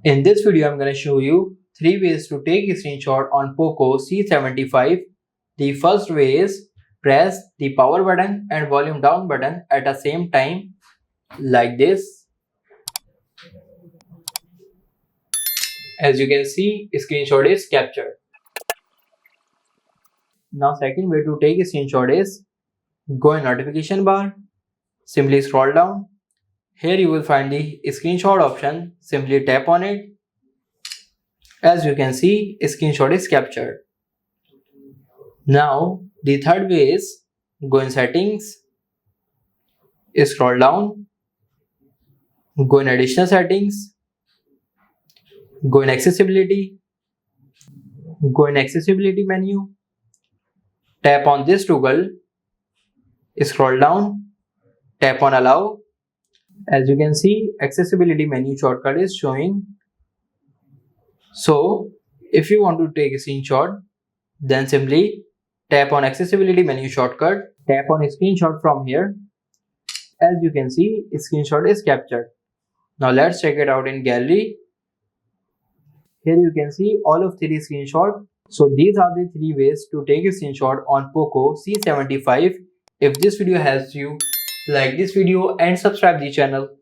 In this video, I'm going to show you 3 ways to take a screenshot on Poco C75. The first way is press the power button and volume down button at the same time like this. As you can see, screenshot is captured. Now second way to take a screenshot is go in notification bar, simply scroll down. Here you will find the screenshot option, simply tap on it. As you can see, screenshot is captured. Now the third way is go in settings, scroll down, go in additional settings, go in accessibility menu, tap on this toggle, scroll down, tap on allow. As you can see, accessibility menu shortcut is showing. So if you want to take a screenshot, then simply tap on accessibility menu shortcut, tap on a screenshot from here. As you can see, a screenshot is captured. Now let's check it out in gallery. Here you can see all of 3 screenshots. So these are the 3 ways to take a screenshot on Poco C75. If this video helps you, like this video and subscribe the channel.